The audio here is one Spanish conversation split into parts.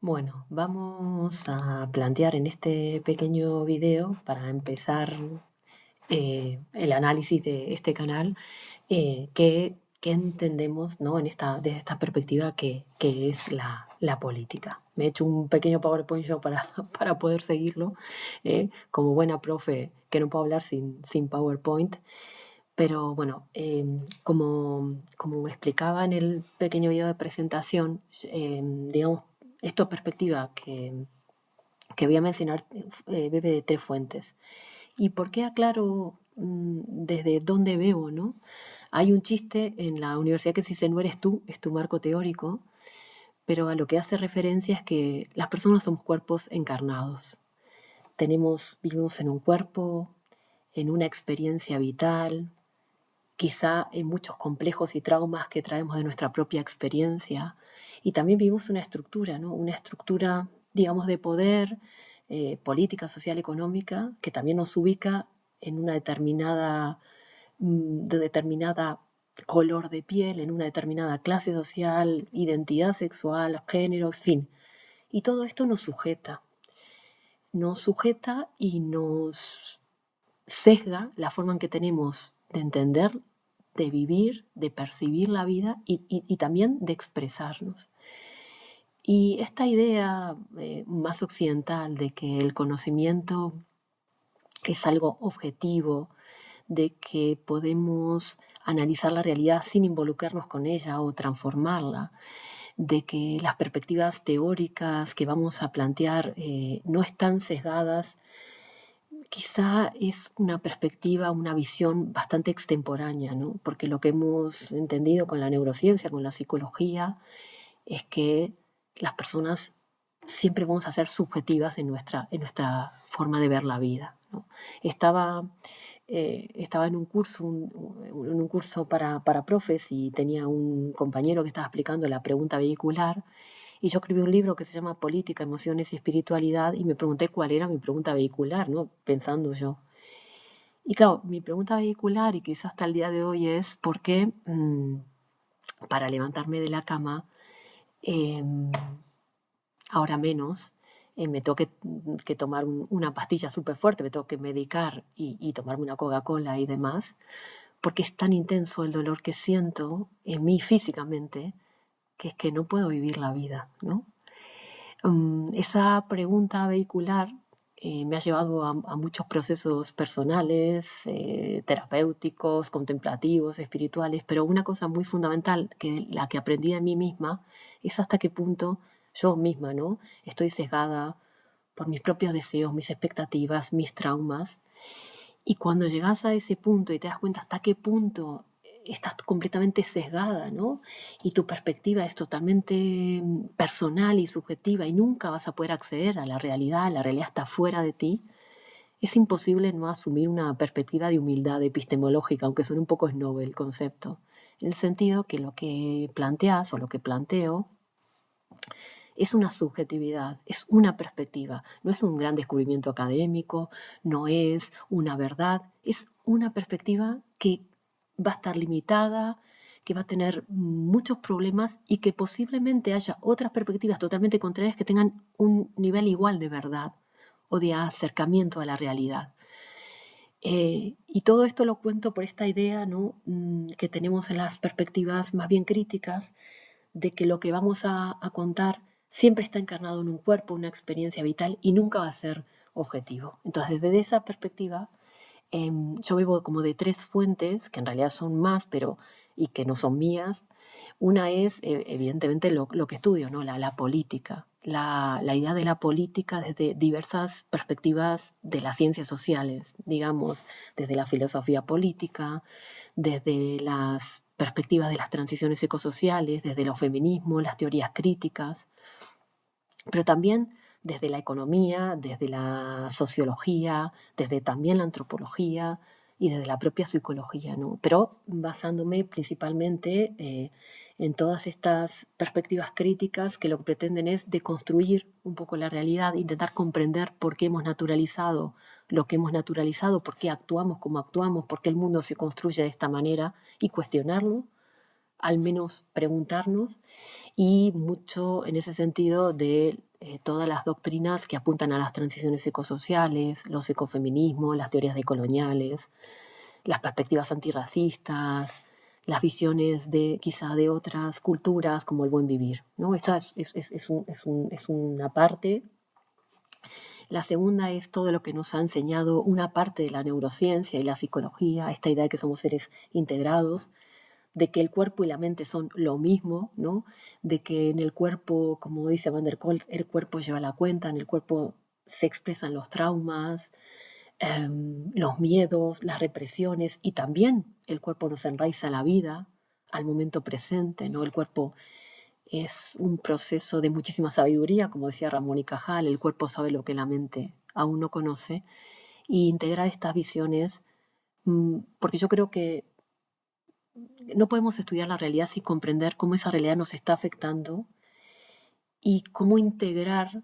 Bueno, vamos a plantear en este pequeño video, para empezar el análisis de este canal, qué entendemos, ¿no? Desde esta perspectiva que es la política. Me he hecho un pequeño PowerPoint yo para, para poder seguirlo, como buena profe que no puedo hablar sin PowerPoint. Pero bueno, como explicaba en el pequeño video de presentación, digamos, esta perspectiva que voy a mencionar bebe de tres fuentes. ¿Y por qué aclaro desde dónde bebo, no? Hay un chiste en la universidad que dice: no eres tú, es tu marco teórico, pero a lo que hace referencia es que las personas somos cuerpos encarnados. Vivimos en un cuerpo, en una experiencia vital, quizá en muchos complejos y traumas que traemos de nuestra propia experiencia. Y también vivimos una estructura, ¿no? Una estructura, digamos, de poder, política, social, económica, que también nos ubica en una determinada color de piel, en una determinada clase social, identidad sexual, género, en fin. Y todo esto nos sujeta y nos sesga la forma en que tenemos de entender, de vivir, de percibir la vida y también de expresarnos. Y esta idea más occidental de que el conocimiento es algo objetivo, de que podemos analizar la realidad sin involucrarnos con ella o transformarla, de que las perspectivas teóricas que vamos a plantear no están sesgadas. Quizá es una perspectiva, una visión bastante extemporánea, ¿no? Porque lo que hemos entendido con la neurociencia, con la psicología, es que las personas siempre vamos a ser subjetivas en nuestra forma de ver la vida, ¿no? Estaba, estaba en un curso para profes, y tenía un compañero que estaba explicando la pregunta vehicular, y yo escribí un libro que se llama Política, Emociones y Espiritualidad, y me pregunté cuál era mi pregunta vehicular, ¿no? Pensando yo. Y claro, mi pregunta vehicular, y quizás hasta el día de hoy, es por qué para levantarme de la cama, eh, ahora menos, me tengo que tomar una pastilla súper fuerte, me tengo que medicar y tomarme una Coca-Cola y demás, porque es tan intenso el dolor que siento en mí físicamente, que es que no puedo vivir la vida, ¿no? Esa pregunta vehicular me ha llevado a muchos procesos personales, terapéuticos, contemplativos, espirituales, pero una cosa muy fundamental, que la que aprendí de mí misma, es hasta qué punto yo misma, ¿no? Estoy sesgada por mis propios deseos, mis expectativas, mis traumas. Y cuando llegas a ese punto y te das cuenta hasta qué punto estás completamente sesgada, ¿no? Y tu perspectiva es totalmente personal y subjetiva, y nunca vas a poder acceder a la realidad está fuera de ti, es imposible no asumir una perspectiva de humildad epistemológica, aunque suene un poco snob el concepto, en el sentido que lo que planteas o lo que planteo es una subjetividad, es una perspectiva, no es un gran descubrimiento académico, no es una verdad, es una perspectiva que va a estar limitada, que va a tener muchos problemas, y que posiblemente haya otras perspectivas totalmente contrarias que tengan un nivel igual de verdad o de acercamiento a la realidad. Y todo esto lo cuento por esta idea, ¿no? Que tenemos en las perspectivas más bien críticas, de que lo que vamos a contar siempre está encarnado en un cuerpo, una experiencia vital, y nunca va a ser objetivo. Entonces, desde esa perspectiva, yo bebo como de tres fuentes, que en realidad son más, pero y que no son mías. Una es, evidentemente, lo que estudio, ¿no? La política, la idea de la política desde diversas perspectivas de las ciencias sociales, digamos, desde la filosofía política, desde las perspectivas de las transiciones ecosociales, desde los feminismos, las teorías críticas, pero también desde la economía, desde la sociología, desde también la antropología y desde la propia psicología, ¿no? Pero basándome principalmente en todas estas perspectivas críticas, que lo que pretenden es deconstruir un poco la realidad, intentar comprender por qué hemos naturalizado lo que hemos naturalizado, por qué actuamos como actuamos, por qué el mundo se construye de esta manera, y cuestionarlo, al menos preguntarnos, y mucho en ese sentido de todas las doctrinas que apuntan a las transiciones ecosociales, los ecofeminismos, las teorías decoloniales, las perspectivas antirracistas, las visiones de quizá de otras culturas como el buen vivir, ¿no? Esa es una parte. La segunda es todo lo que nos ha enseñado una parte de la neurociencia y la psicología, esta idea de que somos seres integrados, de que el cuerpo y la mente son lo mismo, ¿no? De que en el cuerpo, como dice Van der Kolk, el cuerpo lleva la cuenta, en el cuerpo se expresan los traumas, los miedos, las represiones, y también el cuerpo nos enraiza a la vida, al momento presente, ¿no? El cuerpo es un proceso de muchísima sabiduría, como decía Ramón y Cajal, el cuerpo sabe lo que la mente aún no conoce, y integrar estas visiones, porque yo creo que no podemos estudiar la realidad sin comprender cómo esa realidad nos está afectando y cómo integrar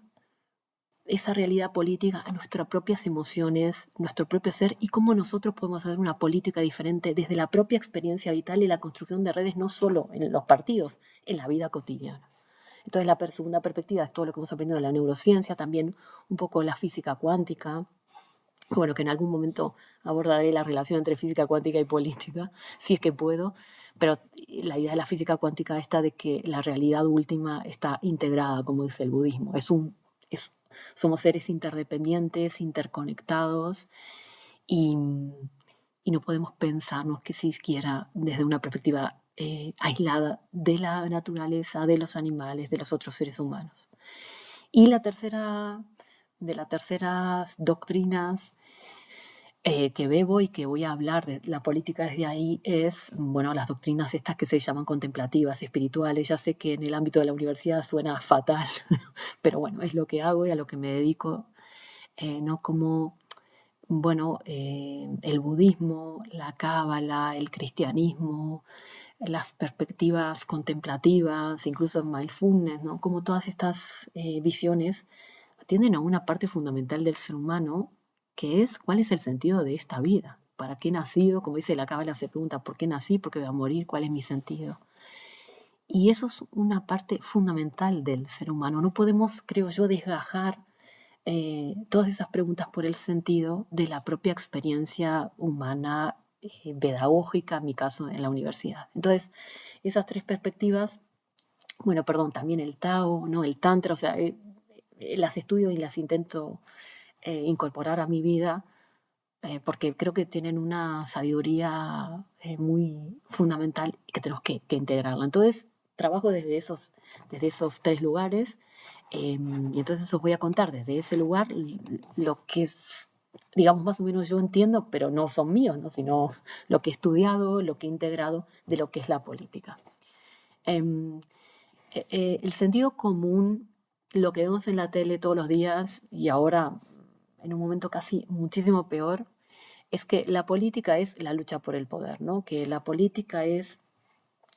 esa realidad política a nuestras propias emociones, nuestro propio ser, y cómo nosotros podemos hacer una política diferente desde la propia experiencia vital y la construcción de redes, no solo en los partidos, en la vida cotidiana. Entonces la segunda perspectiva es todo lo que hemos aprendido de la neurociencia, también un poco la física cuántica, bueno, que en algún momento abordaré la relación entre física cuántica y política, si es que puedo, pero la idea de la física cuántica está de que la realidad última está integrada, como dice el budismo. Somos seres interdependientes, interconectados, y, y no podemos pensarnos que siquiera desde una perspectiva aislada de la naturaleza, de los animales, de los otros seres humanos. Y la tercera, de las terceras doctrinas que bebo y que voy a hablar de la política desde ahí es, bueno, las doctrinas estas que se llaman contemplativas, espirituales. Ya sé que en el ámbito de la universidad suena fatal, pero bueno, es lo que hago y a lo que me dedico, ¿no? Como, bueno, el budismo, la cábala, el cristianismo, las perspectivas contemplativas, incluso el mindfulness, ¿no? Como todas estas visiones atienden a una parte fundamental del ser humano, que es cuál es el sentido de esta vida, para qué he nacido, como dice la cábala, se pregunta por qué nací, por qué voy a morir, cuál es mi sentido. Y eso es una parte fundamental del ser humano. No podemos, creo yo, desgajar todas esas preguntas por el sentido de la propia experiencia humana, pedagógica, en mi caso, en la universidad. Entonces, esas tres perspectivas, bueno, perdón, también el Tao, ¿no? El Tantra, o sea, las estudio y las intento incorporar a mi vida, porque creo que tienen una sabiduría muy fundamental y que tenemos que integrarla. Entonces, trabajo desde esos tres lugares, y entonces os voy a contar desde ese lugar lo que es, digamos, más o menos yo entiendo, pero no son míos, ¿no? Sino lo que he estudiado, lo que he integrado de lo que es la política. Em, el sentido común, lo que vemos en la tele todos los días y ahora en un momento casi muchísimo peor, es que la política es la lucha por el poder, ¿no? Que la política es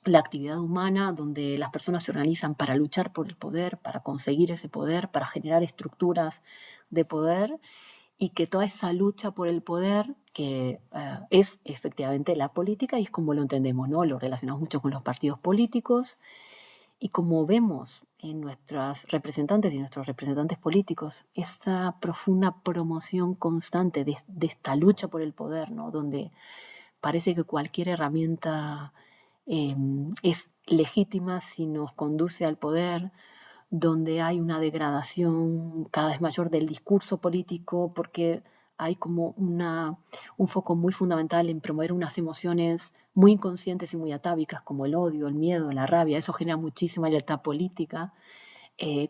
la actividad humana donde las personas se organizan para luchar por el poder, para conseguir ese poder, para generar estructuras de poder, y que toda esa lucha por el poder, que es efectivamente la política, y es como lo entendemos, ¿no? Lo relacionamos mucho con los partidos políticos, y como vemos en nuestras representantes y nuestros representantes políticos, esta profunda promoción constante de esta lucha por el poder, ¿no? Donde parece que cualquier herramienta es legítima si nos conduce al poder, donde hay una degradación cada vez mayor del discurso político, porque hay como un foco muy fundamental en promover unas emociones muy inconscientes y muy atávicas, como el odio, el miedo, la rabia. Eso genera muchísima libertad política.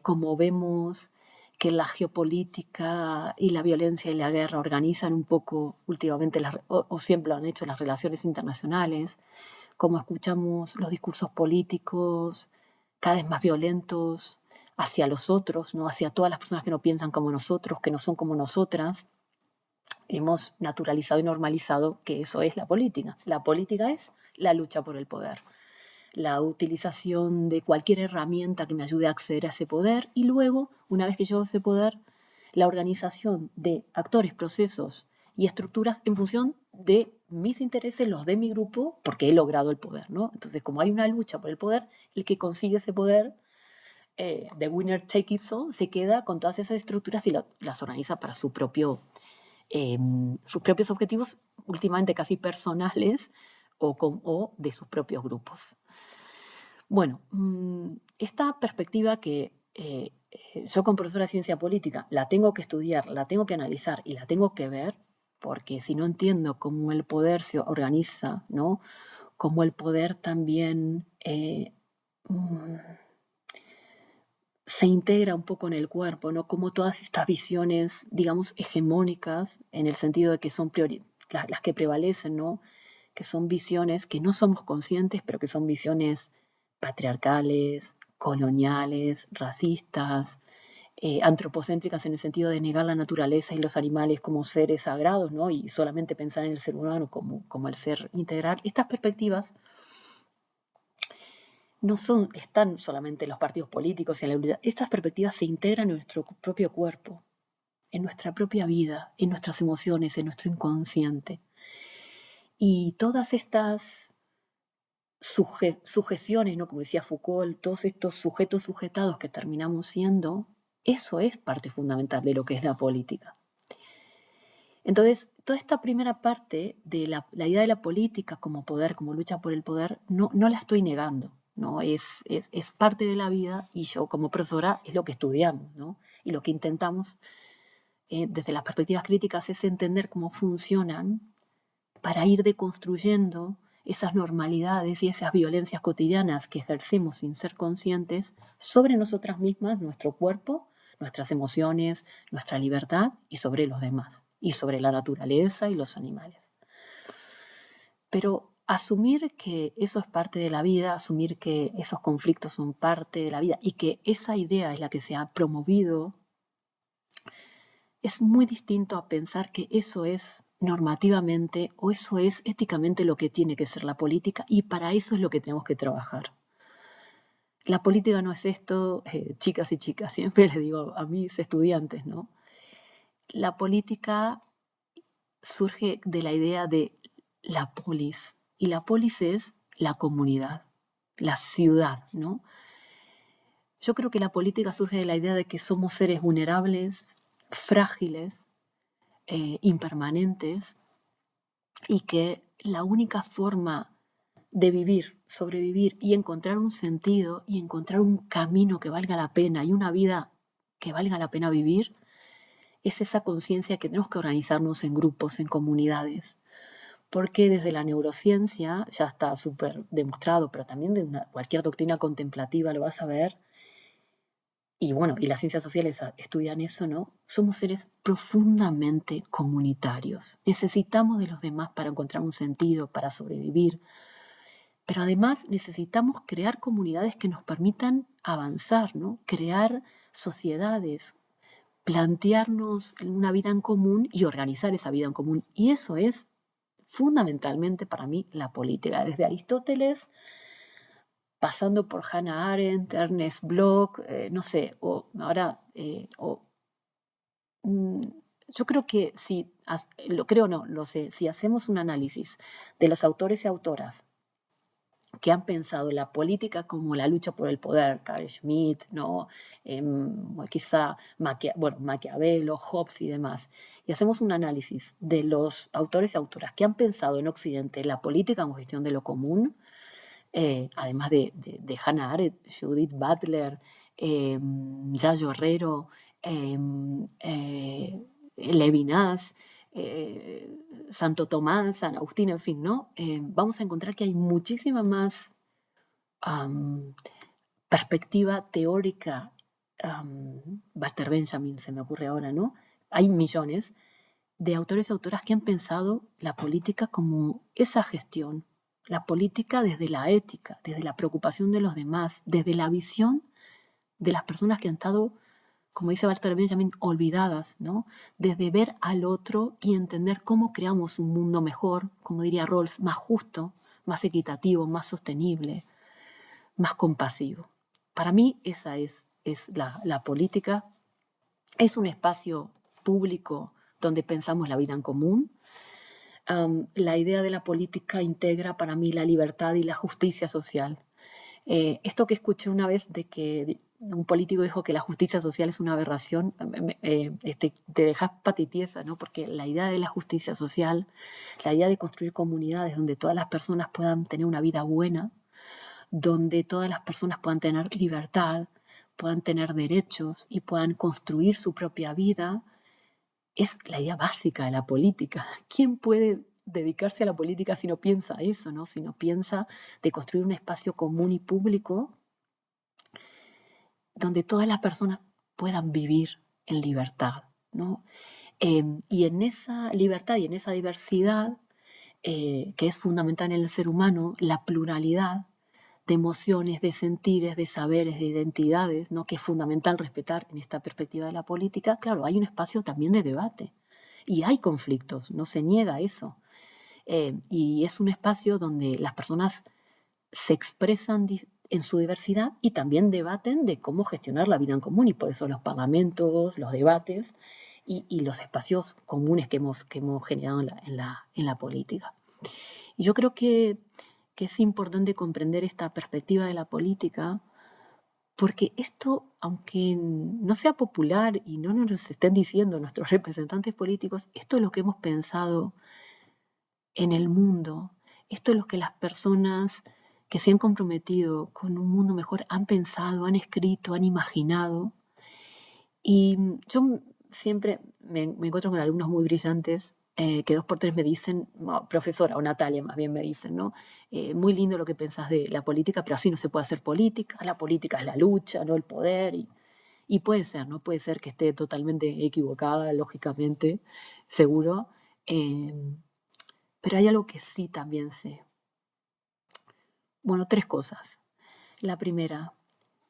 Como vemos que la geopolítica y la violencia y la guerra organizan un poco últimamente, o siempre lo han hecho, las relaciones internacionales, como escuchamos los discursos políticos cada vez más violentos hacia los otros, ¿no? Hacia todas las personas que no piensan como nosotros, que no son como nosotras. Hemos naturalizado y normalizado que eso es la política. La política es la lucha por el poder, la utilización de cualquier herramienta que me ayude a acceder a ese poder, y luego, una vez que yo ese poder, la organización de actores, procesos y estructuras en función de mis intereses, los de mi grupo, porque he logrado el poder, ¿no? Entonces, como hay una lucha por el poder, el que consigue ese poder the winner take it all, se queda con todas esas estructuras y las organiza para sus propios objetivos, últimamente casi personales o de sus propios grupos. Bueno, esta perspectiva que yo como profesora de ciencia política la tengo que estudiar, la tengo que analizar y la tengo que ver, porque si no entiendo cómo el poder se organiza, ¿no? Cómo el poder también se integra un poco en el cuerpo, ¿no? Como todas estas visiones, digamos, hegemónicas, en el sentido de que son las que prevalecen, ¿no? Que son visiones que no somos conscientes, pero que son visiones patriarcales, coloniales, racistas, antropocéntricas en el sentido de negar la naturaleza y los animales como seres sagrados, ¿no? Y solamente pensar en el ser humano como el ser integral. Estas perspectivas no están solamente en los partidos políticos y en la unidad. Estas perspectivas se integran en nuestro propio cuerpo, en nuestra propia vida, en nuestras emociones, en nuestro inconsciente. Y todas estas sujeciones, ¿no? Como decía Foucault, todos estos sujetos sujetados que terminamos siendo, eso es parte fundamental de lo que es la política. Entonces, toda esta primera parte de la idea de la política como poder, como lucha por el poder, no la estoy negando, ¿no? Es parte de la vida y yo como profesora es lo que estudiamos, ¿no? Y lo que intentamos desde las perspectivas críticas es entender cómo funcionan para ir deconstruyendo esas normalidades y esas violencias cotidianas que ejercemos sin ser conscientes sobre nosotras mismas, nuestro cuerpo, nuestras emociones, nuestra libertad y sobre los demás, y sobre la naturaleza y los animales. Pero asumir que eso es parte de la vida, asumir que esos conflictos son parte de la vida y que esa idea es la que se ha promovido, es muy distinto a pensar que eso es normativamente o eso es éticamente lo que tiene que ser la política y para eso es lo que tenemos que trabajar. La política no es esto, chicas y chicas, siempre les digo a mis estudiantes, ¿no? La política surge de la idea de la polis y la polis es la comunidad, la ciudad, ¿no? Yo creo que la política surge de la idea de que somos seres vulnerables, frágiles, impermanentes y que la única forma de vivir, sobrevivir y encontrar un sentido y encontrar un camino que valga la pena y una vida que valga la pena vivir es esa conciencia que tenemos que organizarnos en grupos, en comunidades. Porque desde la neurociencia ya está súper demostrado, pero también de cualquier doctrina contemplativa lo vas a ver, y bueno, y las ciencias sociales estudian eso, ¿no? Somos seres profundamente comunitarios. Necesitamos de los demás para encontrar un sentido, para sobrevivir. Pero además necesitamos crear comunidades que nos permitan avanzar, ¿no? Crear sociedades, plantearnos una vida en común y organizar esa vida en común. Y eso es fundamentalmente para mí la política. Desde Aristóteles pasando por Hannah Arendt, Ernest Bloch, no sé, yo creo que si, lo creo no, lo sé, si hacemos un análisis de los autores y autoras que han pensado la política como la lucha por el poder, Carl Schmitt, ¿no? Quizá Maquiavelo, Hobbes y demás, y hacemos un análisis de los autores y autoras que han pensado en Occidente la política como gestión de lo común, además de Hannah Arendt, Judith Butler, Yayo Herrero, Levinas, Santo Tomás, San Agustín, en fin, ¿no? Vamos a encontrar que hay muchísima más perspectiva teórica. Walter Benjamin se me ocurre ahora, ¿no? Hay millones de autores y autoras que han pensado la política como esa gestión, la política desde la ética, desde la preocupación de los demás, desde la visión de las personas que han estado, como dice Walter Benjamin, olvidadas, ¿no? Desde ver al otro y entender cómo creamos un mundo mejor, como diría Rawls, más justo, más equitativo, más sostenible, más compasivo. Para mí esa es la política. Es un espacio público donde pensamos la vida en común. La idea de la política integra para mí la libertad y la justicia social. Esto que escuché una vez de que un político dijo que la justicia social es una aberración, te dejas patitiesa, ¿no? Porque la idea de la justicia social, la idea de construir comunidades donde todas las personas puedan tener una vida buena, donde todas las personas puedan tener libertad, puedan tener derechos y puedan construir su propia vida, es la idea básica de la política. ¿Quién puede dedicarse a la política si no piensa eso, ¿no? Si no piensa de construir un espacio común y público donde todas las personas puedan vivir en libertad, ¿no? Y en esa libertad y en esa diversidad, que es fundamental en el ser humano, la pluralidad de emociones, de sentires, de saberes, de identidades, ¿no? Que es fundamental respetar en esta perspectiva de la política, claro, hay un espacio también de debate. Y hay conflictos, no se niega eso. Y es un espacio donde las personas se expresan en su diversidad y también debaten de cómo gestionar la vida en común. Y por eso los parlamentos, los debates y los espacios comunes que hemos generado en la política. Y yo creo que es importante comprender esta perspectiva de la política, porque esto, aunque no sea popular y no nos estén diciendo nuestros representantes políticos, esto es lo que hemos pensado en el mundo, esto es lo que las personas que se han comprometido con un mundo mejor han pensado, han escrito, han imaginado. Y yo siempre me encuentro con alumnos muy brillantes que 2 por 3 me dicen, profesora, o Natalia más bien me dicen, ¿no? Muy lindo lo que pensás de la política, pero así no se puede hacer política. La política es la lucha, no el poder. Y puede ser, ¿no? Puede ser que esté totalmente equivocada, lógicamente, seguro. Pero hay algo que sí también sé. Bueno, 3 cosas. La primera,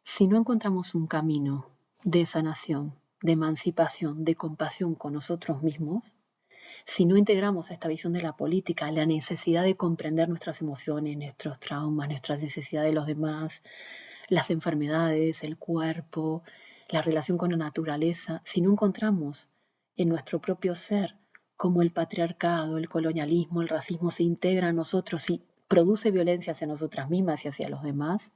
si no encontramos un camino de sanación, de emancipación, de compasión con nosotros mismos, si no integramos esta visión de la política, la necesidad de comprender nuestras emociones, nuestros traumas, nuestras necesidades de los demás, las enfermedades, el cuerpo, la relación con la naturaleza, si no encontramos en nuestro propio ser cómo el patriarcado, el colonialismo, el racismo se integra a nosotros y produce violencia hacia nosotras mismas y hacia los demás,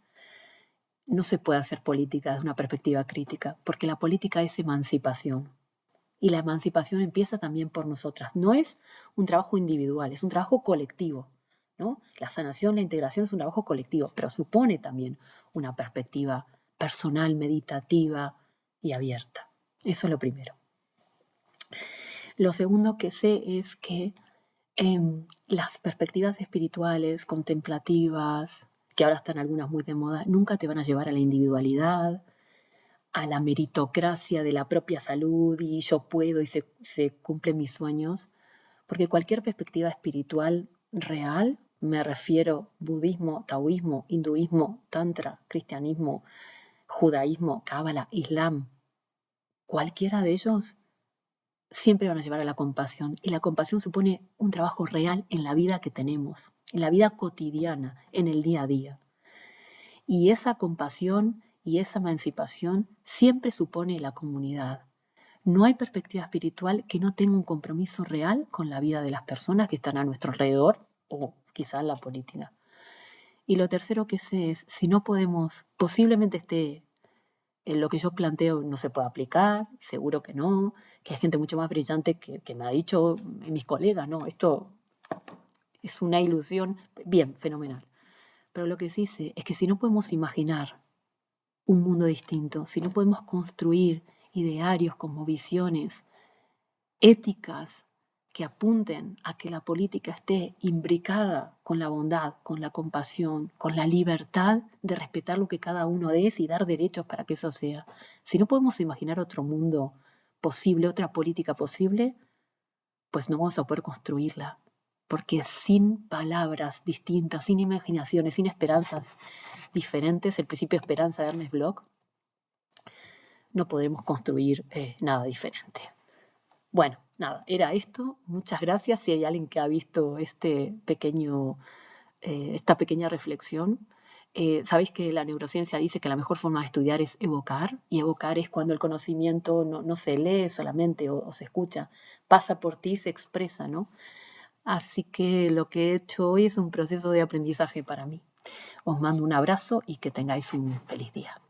no se puede hacer política desde una perspectiva crítica, porque la política es emancipación. Y la emancipación empieza también por nosotras. No es un trabajo individual, es un trabajo colectivo, ¿no? La sanación, la integración es un trabajo colectivo, pero supone también una perspectiva personal, meditativa y abierta. Eso es lo primero. Lo segundo que sé es que las perspectivas espirituales, contemplativas, que ahora están algunas muy de moda, nunca te van a llevar a la individualidad, a la meritocracia de la propia salud y yo puedo y se cumplen mis sueños, porque cualquier perspectiva espiritual real, me refiero budismo, taoísmo, hinduismo, tantra, cristianismo, judaísmo, cábala, islam, cualquiera de ellos siempre van a llevar a la compasión. Y la compasión supone un trabajo real en la vida que tenemos, en la vida cotidiana, en el día a día. Y esa compasión y esa emancipación siempre supone la comunidad. No hay perspectiva espiritual que no tenga un compromiso real con la vida de las personas que están a nuestro alrededor o quizás la política. Y lo tercero que sé es, si no podemos, posiblemente en lo que yo planteo no se puede aplicar, seguro que no, que hay gente mucho más brillante que me ha dicho, mis colegas, no, esto es una ilusión, bien, fenomenal. Pero lo que sí sé es que si no podemos imaginar un mundo distinto, si no podemos construir idearios como visiones éticas que apunten a que la política esté imbricada con la bondad, con la compasión, con la libertad de respetar lo que cada uno es y dar derechos para que eso sea. Si no podemos imaginar otro mundo posible, otra política posible, pues no vamos a poder construirla. Porque sin palabras distintas, sin imaginaciones, sin esperanzas diferentes, el principio de esperanza de Ernest Bloch, no podemos construir nada diferente. Bueno, nada, era esto. Muchas gracias. Si hay alguien que ha visto esta pequeña reflexión, sabéis que la neurociencia dice que la mejor forma de estudiar es evocar, y evocar es cuando el conocimiento no se lee solamente o se escucha, pasa por ti y se expresa, ¿no? Así que lo que he hecho hoy es un proceso de aprendizaje para mí. Os mando un abrazo y que tengáis un feliz día.